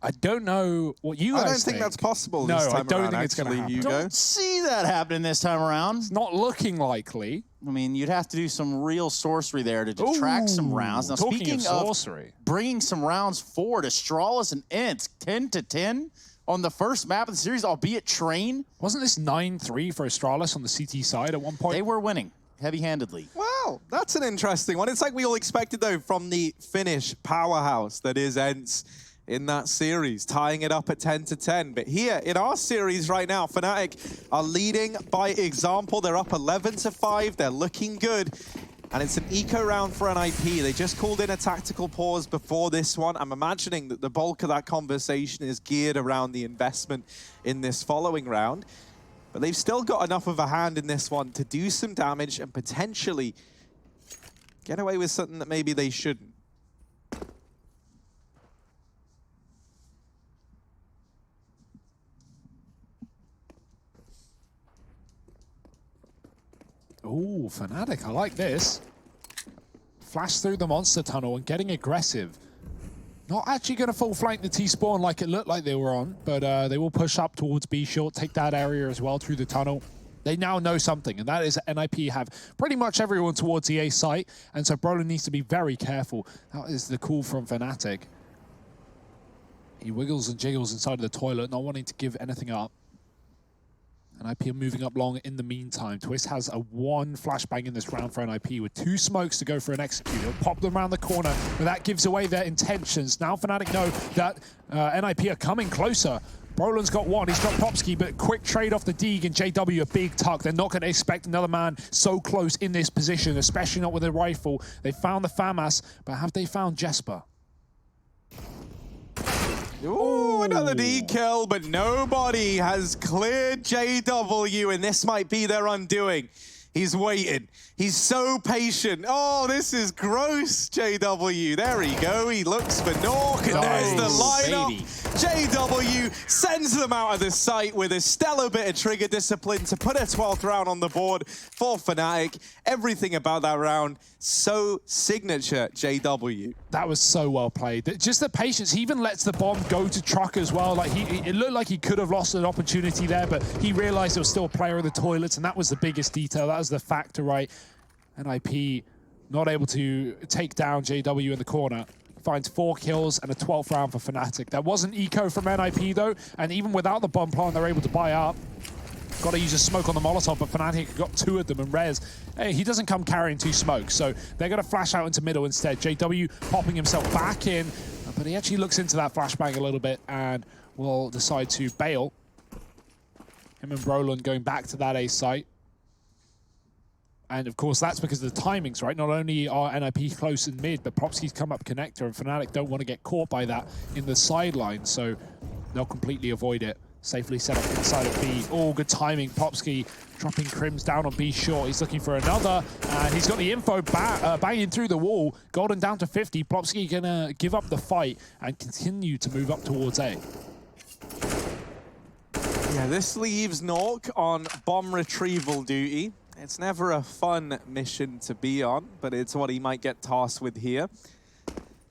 B: I don't know what you guys
C: I don't think that's possible this time
B: I don't
C: around,
B: think it's going to
C: actually,
B: happen.
C: Hugo.
A: Don't see that happening this time around.
B: It's not looking likely.
A: I mean, you'd have to do some real sorcery there to detract some rounds. Now,
B: Talking
A: speaking
B: of
A: of
B: sorcery.
A: bringing some rounds forward, Astralis and Ents 10-10 on the first map of the series, albeit Train.
B: Wasn't this 9-3 for Astralis on the CT side at one point?
A: They were winning heavy-handedly.
C: Wow, that's an interesting one. It's like we all expected, though, from the Finnish powerhouse that is Ents in that series, tying it up at 10-10. But here, in our series right now, Fnatic are leading by example. They're up 11-5. They're looking good. And it's an eco round for NIP. They just called in a tactical pause before this one. I'm imagining that the bulk of that conversation is geared around the investment in this following round. But they've still got enough of a hand in this one to do some damage and potentially get away with something that maybe they shouldn't.
B: Ooh, Fnatic, I like this. Flash through the monster tunnel and getting aggressive. Not actually going to full flank the T-spawn like it looked like they were on, but they will push up towards B short, take that area as well through the tunnel. They now know something, and that is that NIP have pretty much everyone towards the A site, and so Brolin needs to be very careful. That is the call from Fnatic. He wiggles and jiggles inside of the toilet, not wanting to give anything up. NIP are moving up long in the meantime. Twist has a 1 flashbang in this round for NIP with 2 smokes to go for an execute. He'll pop them around the corner, but that gives away their intentions. Now Fnatic know that NIP are coming closer. Brolin's got 1, he's dropped Popsky, but quick trade off the Deeg and JW, a big tuck. They're not going to expect another man so close in this position, especially not with a rifle. They found the FAMAS, but have they found Jesper?
C: Ooh, another D kill, but nobody has cleared JW, and this might be their undoing. He's waiting. He's so patient. Oh, this is gross, JW. There we go. He looks for Nork, and there's the lineup.
A: Baby.
C: JW sends them out of the site with a stellar bit of trigger discipline to put a 12th round on the board for Fnatic. Everything about that round, so signature JW.
B: That was so well played. Just the patience. He even lets the bomb go to Truck as well. Like it looked like he could have lost an opportunity there, but he realized there was still a player in the toilets, and that was the biggest detail. That was the factor, right? NIP not able to take down JW in the corner. Finds 4 kills and a 12th round for Fnatic. That wasn't eco from NIP though, and even without the bomb plant, they're able to buy up. Got to use a smoke on the Molotov, but Fnatic got 2 of them, and Rez, hey, he doesn't come carrying 2 smokes, so they're going to flash out into middle instead. JW popping himself back in, but he actually looks into that flashbang a little bit and will decide to bail. Him and Brolin going back to that A site. And of course, that's because of the timings, right? Not only are NIP close in mid, but Popsky's come up connector, and Fnatic don't want to get caught by that in the sideline, so they'll completely avoid it. Safely set up inside of B. Oh, good timing. Popsky dropping Crims down on B short. He's looking for another, and he's got the info banging through the wall. Golden down to 50. Popsky gonna give up the fight and continue to move up towards A.
C: Yeah, this leaves Nork on bomb retrieval duty. It's never a fun mission to be on, but it's what he might get tasked with here.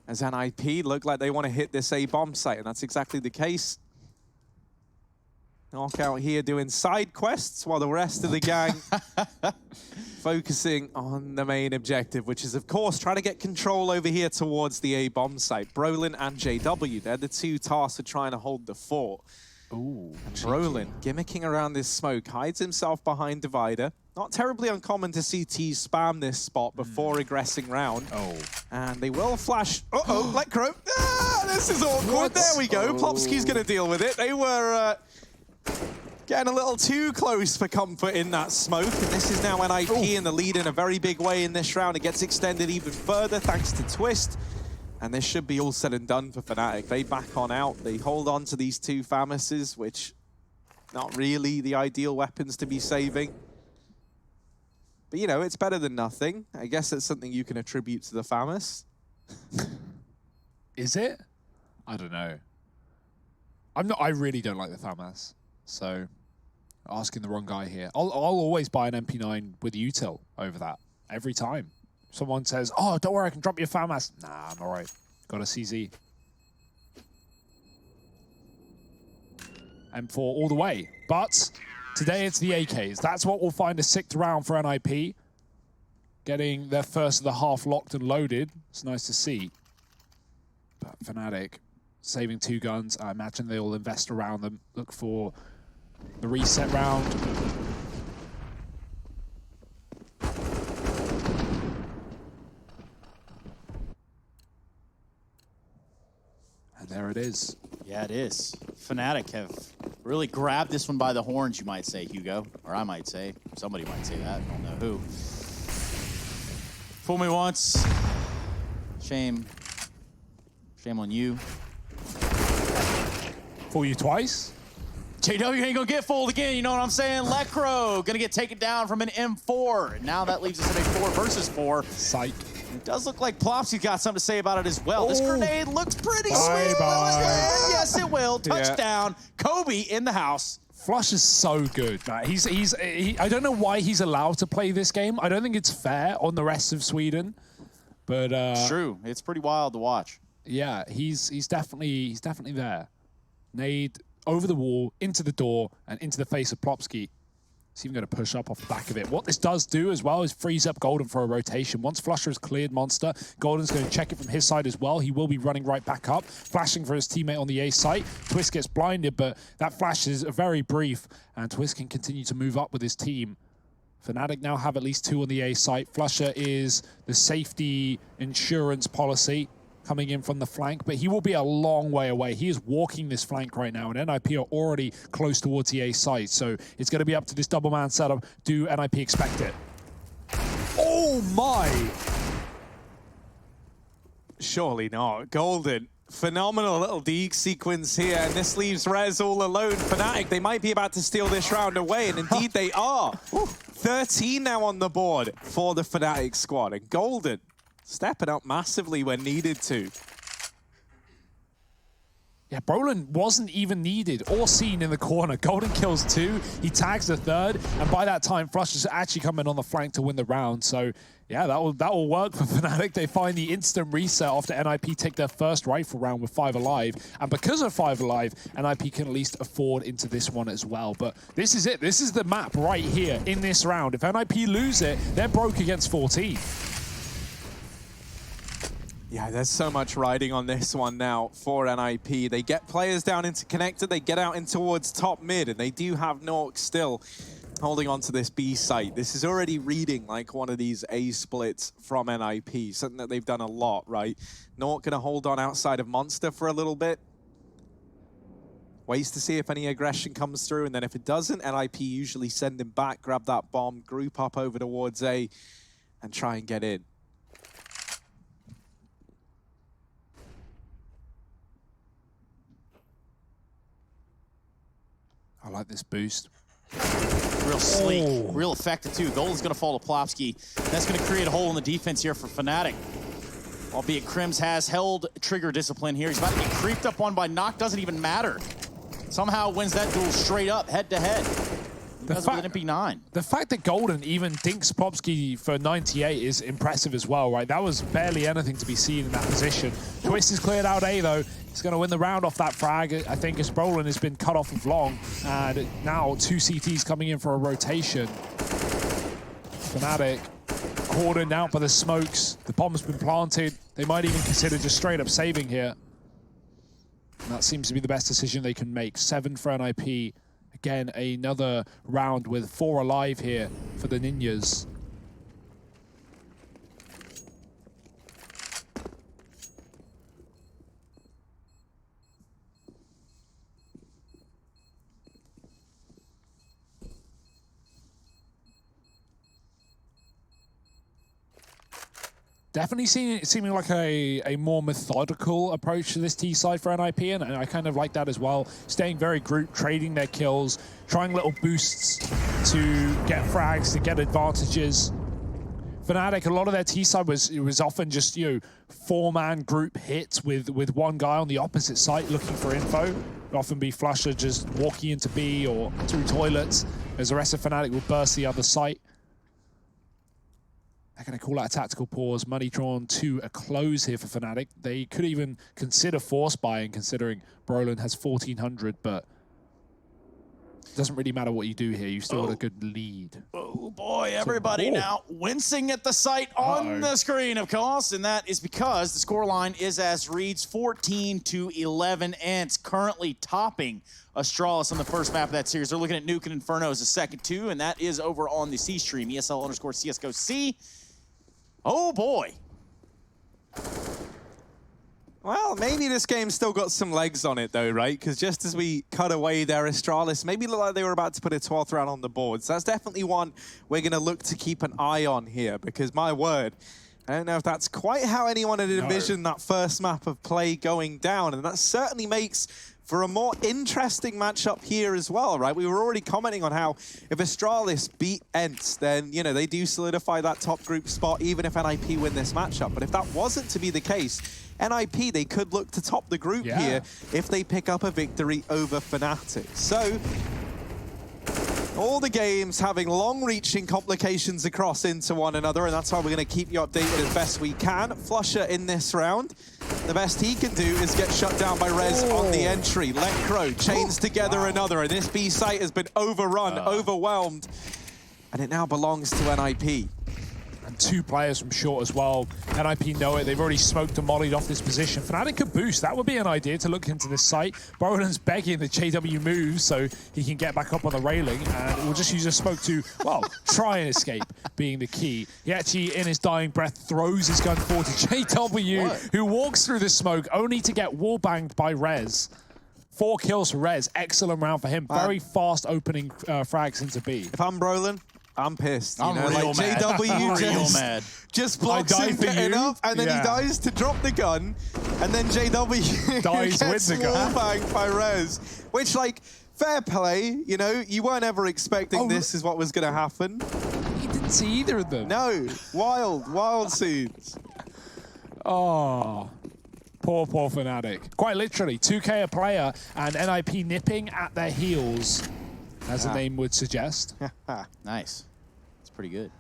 C: As NIP look like they want to hit this A bomb site, and that's exactly the case. Nork out here doing side quests while the rest of the gang focusing on the main objective, which is, of course, trying to get control over here towards the A bomb site. Brolin and JW, they're the 2 tasked with trying to hold the fort.
B: Ooh,
C: and Brolin, gimmicking around this smoke, hides himself behind Divider. Not terribly uncommon to see T spam this spot before aggressing round.
B: Oh.
C: And they will flash. Uh-oh, Black Crow. Ah, this is awkward. What? There we go. Popsky's going to deal with it. They were getting a little too close for comfort in that smoke. And this is now NIP in the lead in a very big way in this round. It gets extended even further thanks to Twist. And this should be all said and done for Fnatic. They back on out. They hold on to these 2 Famases, which not really the ideal weapons to be saving. But, you know, it's better than nothing. I guess it's something you can attribute to the Famas.
B: Is it? I don't know. I really don't like the Famas. So, asking the wrong guy here. I'll always buy an MP9 with util over that. Every time. Someone says, oh, don't worry, I can drop you a Famas. Nah, I'm all right. Got a CZ. M4 all the way. But today it's the AKs. That's what will find a 6th round for NIP. Getting their first of the half locked and loaded. It's nice to see. But Fnatic saving 2 guns. I imagine they'll invest around them. Look for the reset round. And there it is.
A: Yeah, it is. Fnatic have really grabbed this one by the horns, you might say, Hugo. Or I might say. Somebody might say that. I don't know who. Fool me once. Shame. Shame on you.
B: Fool you twice?
A: JW ain't gonna get fooled again, you know what I'm saying? Lecro gonna get taken down from an M4. And now that leaves us in a 4 versus 4.
B: Psych.
A: It does look like Plopsy's got something to say about it as well. This grenade looks pretty sweet.
B: Bye.
A: Yes, it will. Touchdown. Kobe in the house.
B: Flush is so good, man. I don't know why he's allowed to play this game. I don't think it's fair on the rest of Sweden, but
A: it's true. It's pretty wild to watch.
B: Yeah, he's definitely there. Nade over the wall, into the door, and into the face of Plopsky. He's even going to push up off the back of it. What this does do as well is freeze up Golden for a rotation. Once Flusher has cleared Monster, Golden's going to check it from his side as well. He will be running right back up, flashing for his teammate on the A site. Twist gets blinded, but that flash is very brief, and Twist can continue to move up with his team. Fnatic now have at least 2 on the A site. Flusher is the safety insurance policy coming in from the flank, but he will be a long way away. He is walking this flank right now, and NIP are already close towards the A site, so it's going to be up to this double man setup. Do NIP expect it? Oh my!
C: Surely not. Golden. Phenomenal little deke sequence here, and this leaves Rez all alone. Fnatic, they might be about to steal this round away, and indeed they are. 13 now on the board for the Fnatic squad, and Golden stepping up massively when needed to.
B: Yeah, Brolin wasn't even needed or seen in the corner. Golden kills 2, he tags the 3rd, and by that time, Flush is actually coming on the flank to win the round. So, yeah, that will work for Fnatic. They find the instant reset after NIP take their first rifle round with 5 alive. And because of 5 alive, NIP can at least afford into this one as well. But this is it. This is the map right here in this round. If NIP lose it, they're broke against 14.
C: Yeah, there's so much riding on this one now for NIP. They get players down into connector, they get out in towards top mid, and they do have Nork still holding on to this B site. This is already reading like one of these A splits from NIP, something that they've done a lot, right? Nork gonna hold on outside of Monster for a little bit. Waits to see if any aggression comes through, and then if it doesn't, NIP usually send him back, grab that bomb, group up over towards A, and try and get in.
B: I like this boost.
A: Real sleek, real effective too. Golden's gonna fall to Plopsky. That's gonna create a hole in the defense here for Fnatic. Albeit Crims has held trigger discipline here. He's about to get creeped up on by Knock, doesn't even matter. Somehow wins that duel straight up, head to head. Does it with an MP9.
B: The fact that Golden even dinks Plopsky for 98 is impressive as well, right? That was barely anything to be seen in that position. Twist is cleared out A though. He's going to win the round off that frag. I think as Brolin has been cut off of long, and now 2 CTs coming in for a rotation. Fnatic cordoned out by the smokes. The bomb's been planted. They might even consider just straight up saving here. And that seems to be the best decision they can make. 7 for NIP. Again, another round with 4 alive here for the Ninjas. Definitely seeming like a more methodical approach to this T side for NIP, and I kind of like that as well. Staying very grouped, trading their kills, trying little boosts to get frags, to get advantages. Fnatic, a lot of their T side was often just, you know, 4-man group hits with one guy on the opposite site looking for info. It'd often be Flusher just walking into B or through toilets, as the rest of Fnatic will burst the other site. They're going to call out a tactical pause. Money drawn to a close here for Fnatic. They could even consider force buying, considering Brolin has 1,400, but it doesn't really matter what you do here. You still got a good lead.
A: Oh boy, everybody now wincing at the sight on the screen, of course, and that is because the scoreline is as reads 14-11, and it's currently topping Astralis on the first map of that series. They're looking at Nuke and Inferno as a second two, and that is over on the C stream, ESL_CSGO-C. Oh boy.
C: Well, maybe this game's still got some legs on it though, right? Because just as we cut away there, Astralis maybe looked like they were about to put a 12th round on the board. So that's definitely one we're going to look to keep an eye on here, because my word, I don't know if that's quite how anyone had envisioned that first map of play going down, and that certainly makes for a more interesting matchup here as well, right? We were already commenting on how if Astralis beat Ents, then, you know, they do solidify that top group spot even if NIP win this matchup. But if that wasn't to be the case, NIP, they could look to top the group here if they pick up a victory over Fnatic. So, all the games having long-reaching complications across into one another, and that's why we're going to keep you updated as best we can. Flusher in this round, the best he can do is get shut down by Rez on the entry. Lecro chains together another, and this B site has been overrun, overwhelmed, and it now belongs to NIP.
B: And 2 players from short as well. NIP know it. They've already smoked and mollied off this position. Fnatic could boost. That would be an idea to look into this site. Brolin's begging the JW moves so he can get back up on the railing, and we'll just use a smoke to, well, try and escape being the key. He actually, in his dying breath, throws his gun forward to JW, who walks through the smoke only to get wallbanged by Rez. 4 kills for Rez. Excellent round for him. Very fast opening frags into B.
C: If I'm Brolin, I'm pissed.
A: I'm real mad.
C: JW just blocks him enough, and then he dies to drop the gun, and then JW
B: dies
C: gets
B: with the gun.
C: wallbanged by Rez. Which, like, fair play, you know, you weren't ever expecting this is what was going to happen.
B: He didn't see either of them.
C: No, wild scenes.
B: Oh, poor Fnatic. Quite literally, 2K a player, and NIP nipping at their heels, as the name would suggest.
A: Nice. It's pretty good.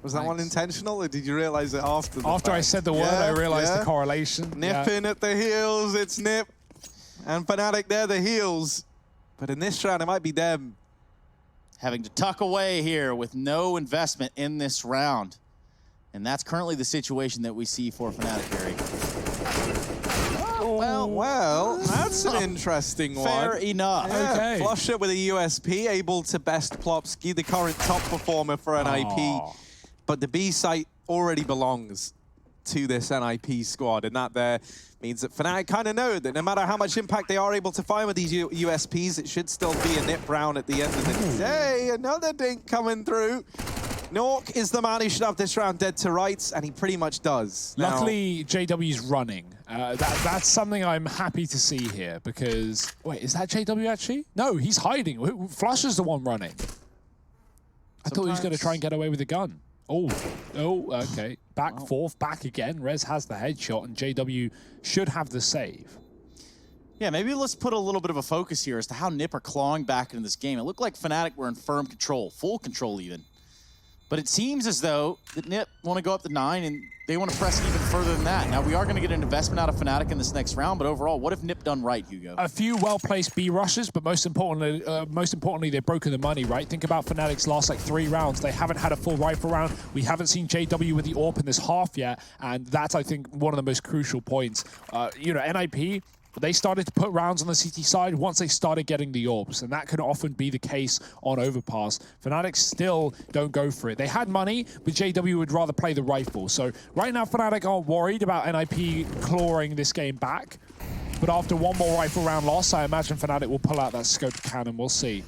C: Was that one intentional, or did you realize it after the
B: After
C: fact?
B: I said the word, I realized the correlation.
C: Nipping at the heels, it's Nip. And Fnatic, they're the heels. But in this round, it might be them.
A: Having to tuck away here with no investment in this round. And that's currently the situation that we see for Fnatic, Harry.
C: Well, that's an interesting one.
A: Fair enough.
C: Yeah,
B: Okay.
C: Flusher with a USP, able to best Plopsky, the current top performer for NIP. But the B site already belongs to this NIP squad, and that there means that Fnatic kind of know that no matter how much impact they are able to find with these USPs, it should still be a nip round at the end of the day. Another dink coming through. Nork is the man who should have this round dead to rights, and he pretty much does. Now,
B: Luckily, JW's running. That's something I'm happy to see here, because... Wait, is that JW actually? No, he's hiding. Flusher's the one running. I thought he was going to try and get away with the gun. Oh, okay. Back, forth, back again. Rez has the headshot, and JW should have the save.
A: Yeah, maybe let's put a little bit of a focus here as to how NIP are clawing back into this game. It looked like Fnatic were in firm control, full control even. But it seems as though that NIP want to go up to 9, and they want to press even further than that. Now, we are going to get an investment out of Fnatic in this next round, but overall, what have NIP done right, Hugo?
B: A few well-placed B rushes, but most importantly, they've broken the money, right? Think about Fnatic's last, 3 rounds. They haven't had a full rifle round. We haven't seen JW with the AWP in this half yet, and that's, I think, one of the most crucial points. NIP... They started to put rounds on the CT side once they started getting the orbs, and that can often be the case on Overpass. Fnatic still don't go for it. They had money, but JW would rather play the rifle. So right now, Fnatic are worried about NIP clawing this game back. But after one more rifle round loss, I imagine Fnatic will pull out that scoped cannon. We'll see.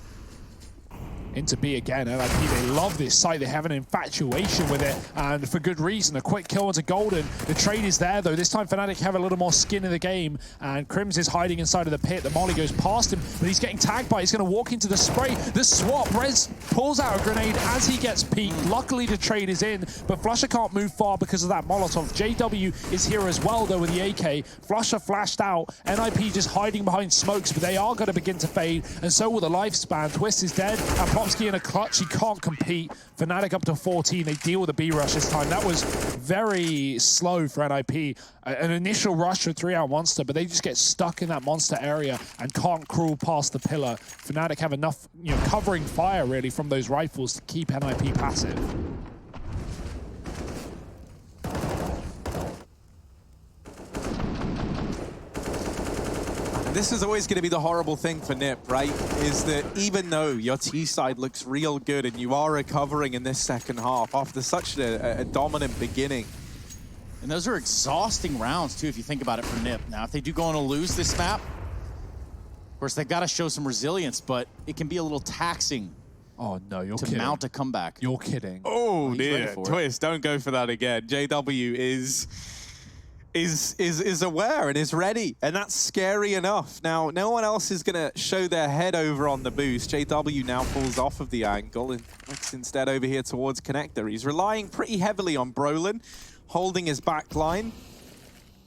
B: Into B again. NIP, they love this site. They have an infatuation with it, and for good reason. A quick kill into Golden. The trade is there, though. This time, Fnatic have a little more skin in the game, and Crims is hiding inside of the pit. The molly goes past him, but he's getting tagged by. He's going to walk into the spray. The swap. Rez pulls out a grenade as he gets peeked. Luckily, the trade is in, but Flusher can't move far because of that Molotov. JW is here as well, though, with the AK. Flusher flashed out. NIP just hiding behind smokes, but they are going to begin to fade, and so will the lifespan. Twist is dead, and Plopsky in a clutch. He can't compete. Fnatic up to 14. They deal with a B rush this time. That was very slow for NIP. An initial rush for 3-out monster, but they just get stuck in that monster area and can't crawl past the pillar. Fnatic have enough, covering fire really from those rifles to keep NIP passive.
C: this is always going to be the horrible thing for NIP, right? Is that even though your T side looks real good and you are recovering in this second half after such a dominant beginning.
A: And those are exhausting rounds, too, if you think about it for NIP. Now, if they do go on to lose this map, of course, they've got to show some resilience, but it can be a little taxing.
B: Oh, no, you're
A: to
B: kidding.
A: mount a comeback.
B: You're kidding.
C: Oh,
A: He's
C: dear.
A: ready for it.
C: Twist, don't go for that again. JW is aware and is ready, and that's scary enough. Now, no one else is going to show their head over on the boost. JW now falls off of the angle and looks instead over here towards Connector. He's relying pretty heavily on Brolin, holding his back line.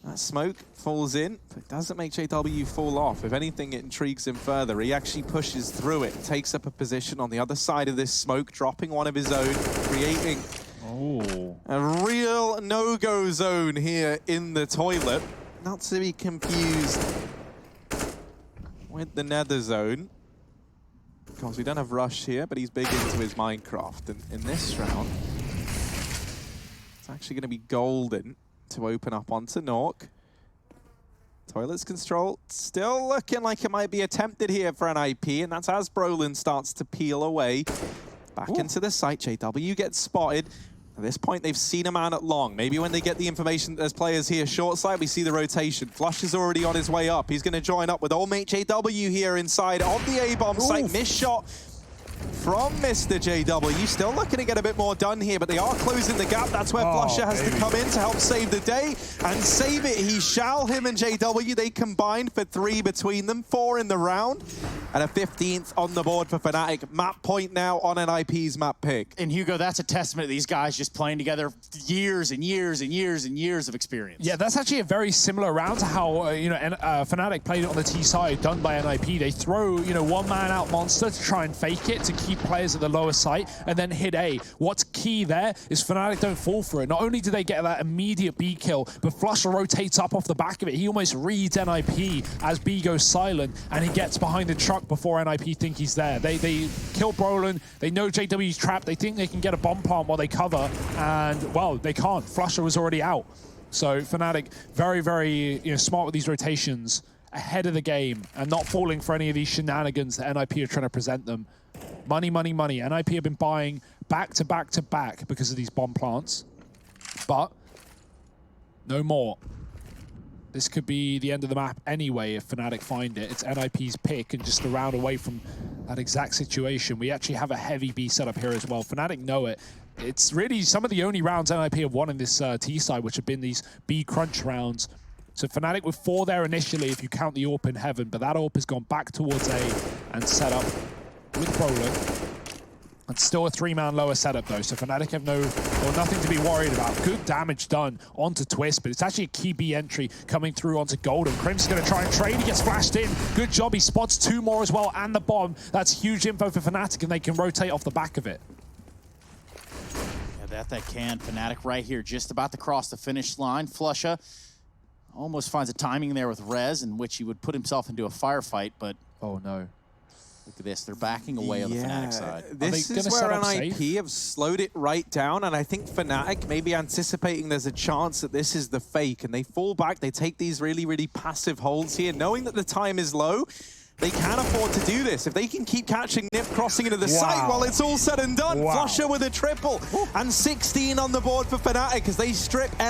C: That smoke falls in, but it doesn't make JW fall off. If anything, it intrigues him further. He actually pushes through it, takes up a position on the other side of this smoke, dropping one of his own, creating a real no-go zone here in the toilet. Not to be confused with the nether zone. Of course, we don't have Rush here, but he's big into his Minecraft. And in this round, it's actually going to be Golden to open up onto Nork. Toilet's control still looking like it might be attempted here for an IP, and that's as Brolin starts to peel away. Back into the site, JW gets spotted. At this point, they've seen a man at long. Maybe when they get the information that there's players here short side, we see the rotation. Flush is already on his way up. He's going to join up with old mate JW here inside of the A-bomb site. Missed shot from Mr. JW. Still looking to get a bit more done here, but they are closing the gap. That's where Flusher has to come in to help save the day, and save it he shall. Him and JW, they combined for 3 between them, 4 in the round, and a 15th on the board for Fnatic. Map point now on NIP's map pick.
A: And Hugo, that's a testament to these guys just playing together years and years and years and years of experience.
B: Yeah, that's actually a very similar round to how Fnatic played it on the T side, done by NIP. They throw, one man out monster to try and fake it, to keep players at the lower site and then hit A. What's key there is Fnatic don't fall for it. Not only do they get that immediate B kill, but Flusher rotates up off the back of it. He almost reads NIP as B goes silent, and he gets behind the truck before NIP think he's there. They kill Brolin. They know JW's trapped. They think they can get a bomb plant while they cover, and, well, they can't. Flusher was already out. So Fnatic, very, very smart with these rotations, ahead of the game, and not falling for any of these shenanigans that NIP are trying to present them. Money, money, money. NIP have been buying back to back to back because of these bomb plants, but no more. This could be the end of the map anyway if Fnatic find it. It's NIP's pick and just a round away from that exact situation. We actually have a heavy B setup here as well. Fnatic know it. It's really some of the only rounds NIP have won in this T side, which have been these B crunch rounds. So Fnatic with 4 there initially if you count the AWP in heaven, but that AWP has gone back towards A and set up with Brolin. It's still a 3-man lower setup though, so Fnatic have nothing to be worried about. Good damage done onto Twist, but it's actually a key B entry coming through onto Golden. Crim's gonna try and trade, he gets flashed in. Good job, he spots 2 more as well, and the bomb. That's huge info for Fnatic, and they can rotate off the back of it.
A: Yeah, that can. Fnatic right here, just about to cross the finish line. Flusha almost finds a timing there with Rez, in which he would put himself into a firefight, but
B: oh no.
A: Look at this, they're backing away on the Fnatic side.
C: This is where NIP have slowed it right down, and I think Fnatic maybe anticipating there's a chance that this is the fake, and they fall back, they take these really, really passive holds here, knowing that the time is low. They can afford to do this. If they can keep catching Nip crossing into the site while it's all said and done. Flusher with a triple, and 16 on the board for Fnatic as they strip NIP